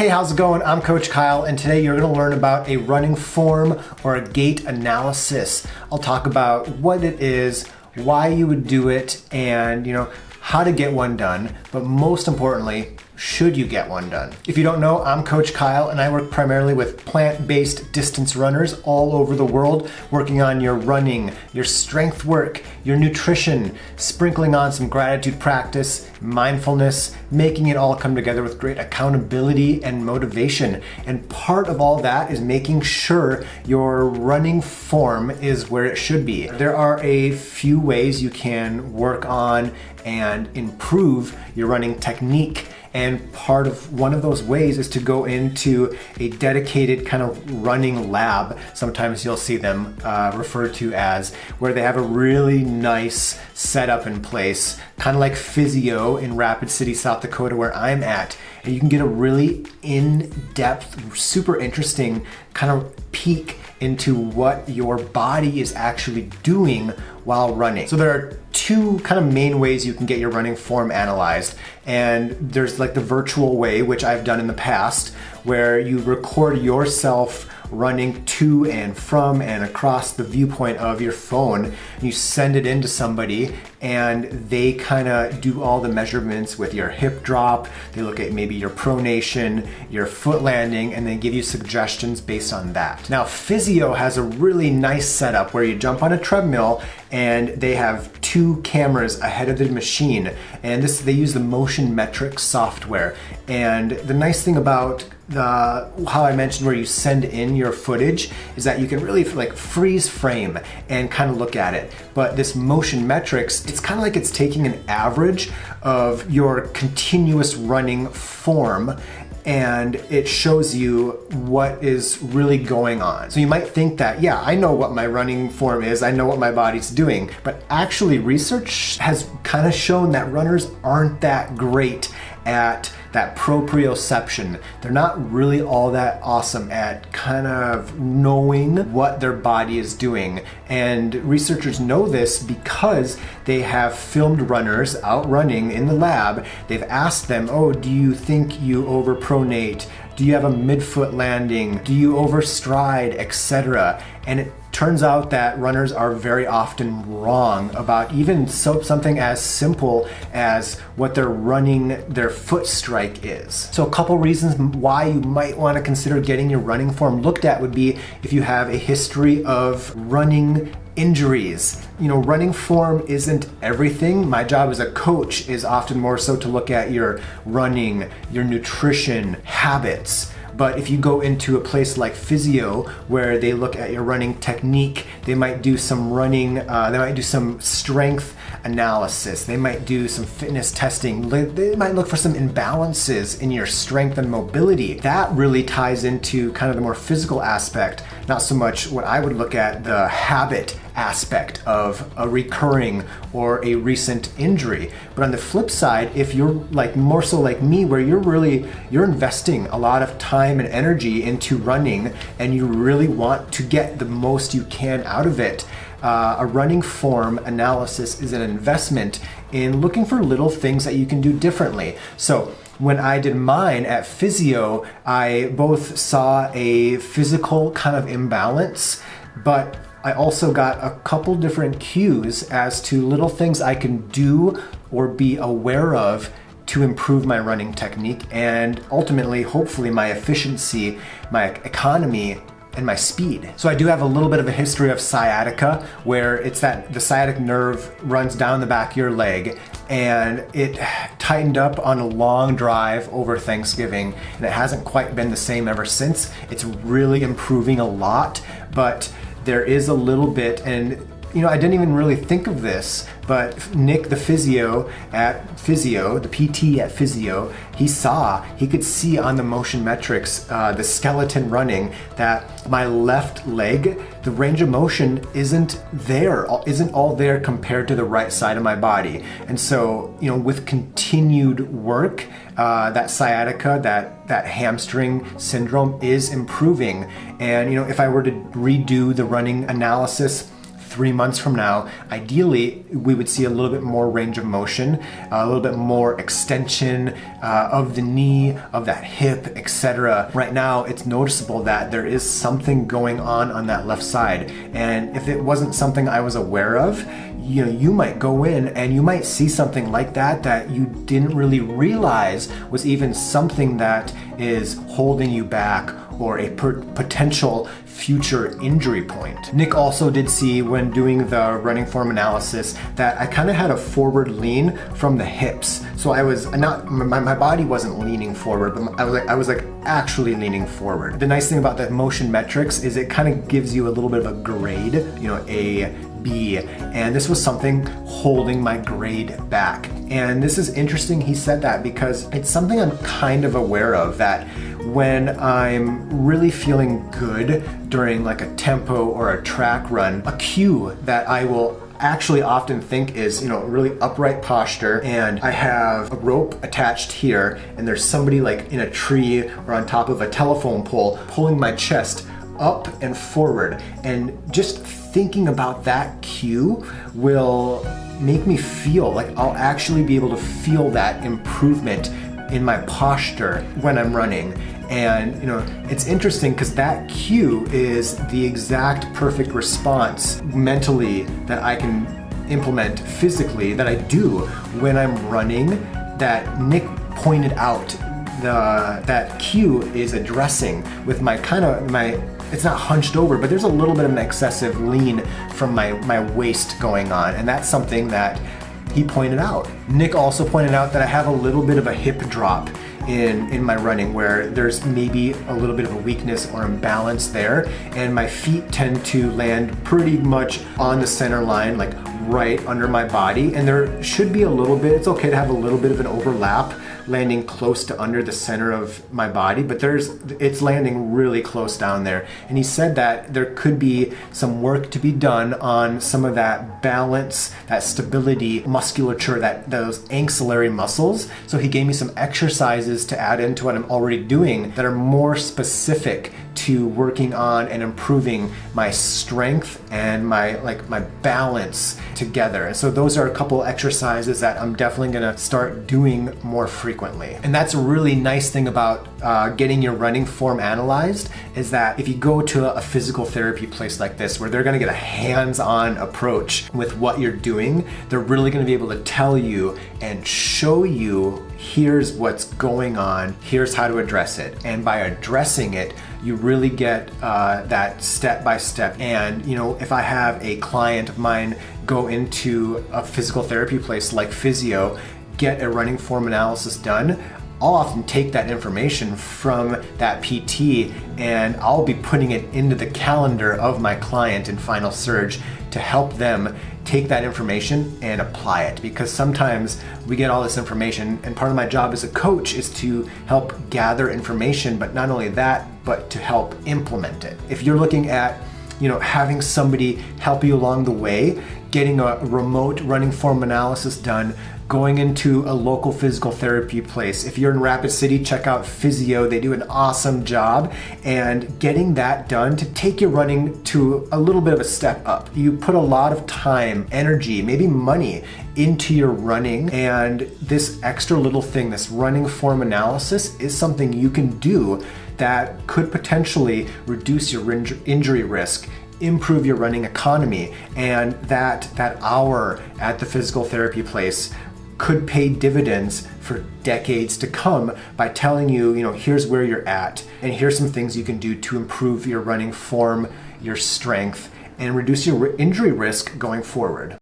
Hey, how's it going? I'm Coach Kyle, and today you're going to learn about a running form or a gait analysis. I'll talk about what it is, why you would do it, and how to get one done, but most importantly, should you get one done? If you don't know, I'm Coach Kyle and I work primarily with plant-based distance runners all over the world, working on your running, your strength work, your nutrition, sprinkling on some gratitude practice, mindfulness, making it all come together with great accountability and motivation. And part of all that is making sure your running form is where it should be. There are a few ways you can work on and improve your running technique. And one of those ways is to go into a dedicated kind of running lab. Sometimes you'll see them referred to as, where they have a really nice setup in place, kind of like Physio in Rapid City, South Dakota, where I'm at. And you can get a really in-depth, super interesting kind of peek into what your body is actually doing while running. So there are two kind of main ways you can get your running form analyzed. And there's like the virtual way, which I've done in the past, where you record yourself running to and from and across the viewpoint of your phone. You send it in to somebody and they kind of do all the measurements with your hip drop. They look at maybe your pronation, your foot landing, and then give you suggestions based on that. Now, Physio has a really nice setup where you jump on a treadmill and they have two cameras ahead of the machine. And they use the motion metrics software. And the nice thing about how I mentioned where you send in your footage is that you can really like freeze frame and kind of look at it. But this motion metrics, it's kind of like it's taking an average of your continuous running form and it shows you what is really going on. So you might think that, yeah, I know what my running form is, I know what my body's doing, but actually research has kind of shown that runners aren't that great at that proprioception. They're not really all that awesome at kind of knowing what their body is doing. And researchers know this because they have filmed runners out running in the lab. They've asked them, oh, do you think you overpronate? Do you have a midfoot landing? Do you overstride, etc.? And it turns out that runners are very often wrong about even something as simple as what their foot strike is. So a couple reasons why you might want to consider getting your running form looked at would be if you have a history of running injuries. Running form isn't everything. My job as a coach is often more so to look at your running, your nutrition, habits. But if you go into a place like Physio, where they look at your running technique, they might do some running, they might do some strength analysis, they might do some fitness testing, they might look for some imbalances in your strength and mobility. That really ties into kind of the more physical aspect, not so much what I would look at, the habit aspect of a recurring or a recent injury. But on the flip side, if you're like more so like me, where you're investing a lot of time and energy into running and you really want to get the most you can out of it, a running form analysis is an investment in looking for little things that you can do differently. So when I did mine at Physio, I both saw a physical kind of imbalance, but I also got a couple different cues as to little things I can do or be aware of to improve my running technique and ultimately, hopefully, my efficiency, my economy, and my speed. So I do have a little bit of a history of sciatica, where it's that the sciatic nerve runs down the back of your leg, and it tightened up on a long drive over Thanksgiving, and it hasn't quite been the same ever since. It's really improving a lot, but there is a little bit, and I didn't even really think of this, but Nick, the physio at Physio, the PT at Physio, he could see on the motion metrics, the skeleton running, that my left leg, the range of motion isn't all there compared to the right side of my body. And so, with continued work, that sciatica, that hamstring syndrome is improving. And, if I were to redo the running analysis 3 months from now, ideally we would see a little bit more range of motion, a little bit more extension of the knee, of that hip, etc. Right now it's noticeable that there is something going on that left side, and if it wasn't something I was aware of, you might go in and you might see something like that you didn't really realize was even something that is holding you back or a potential future injury point. Nick also did see when doing the running form analysis that I kind of had a forward lean from the hips. So I was not, my body wasn't leaning forward, but I was like actually leaning forward. The nice thing about the motion metrics is it kind of gives you a little bit of a grade, A, B, and this was something holding my grade back. And this is interesting he said that because it's something I'm kind of aware of, that when I'm really feeling good during like a tempo or a track run, a cue that I will actually often think is, really upright posture, and I have a rope attached here and there's somebody like in a tree or on top of a telephone pole pulling my chest up and forward, and just thinking about that cue will make me feel like I'll actually be able to feel that improvement in my posture when I'm running. And it's interesting because that cue is the exact perfect response mentally that I can implement physically that I do when I'm running, that Nick pointed out that cue is addressing with my it's not hunched over, but there's a little bit of an excessive lean from my waist going on, and that's something that he pointed out. Nick also pointed out that I have a little bit of a hip drop in my running, where there's maybe a little bit of a weakness or imbalance there, and my feet tend to land pretty much on the center line, like right under my body, and there should be a little bit, it's okay to have a little bit of an overlap landing close to under the center of my body, but it's landing really close down there. And he said that there could be some work to be done on some of that balance, that stability musculature, those ancillary muscles. So he gave me some exercises to add into what I'm already doing that are more specific to working on and improving my strength and my balance together. And so those are a couple exercises that I'm definitely gonna start doing more frequently. And that's a really nice thing about getting your running form analyzed, is that if you go to a physical therapy place like this, where they're gonna get a hands-on approach with what you're doing, they're really gonna be able to tell you and show you, here's what's going on, here's how to address it. And by addressing it, you really get that step by step. And if I have a client of mine go into a physical therapy place like Physio, get a running form analysis done, I'll often take that information from that PT and I'll be putting it into the calendar of my client in Final Surge to help them take that information and apply it. Because sometimes we get all this information, and part of my job as a coach is to help gather information, but not only that, but to help implement it. If you're looking at having somebody help you along the way, getting a remote running form analysis done, going into a local physical therapy place. If you're in Rapid City, check out Physio. They do an awesome job. And getting that done to take your running to a little bit of a step up. You put a lot of time, energy, maybe money into your running, and this extra little thing, this running form analysis, is something you can do that could potentially reduce your injury risk, improve your running economy, and that hour at the physical therapy place could pay dividends for decades to come by telling you, here's where you're at, and here's some things you can do to improve your running form, your strength, and reduce your injury risk going forward.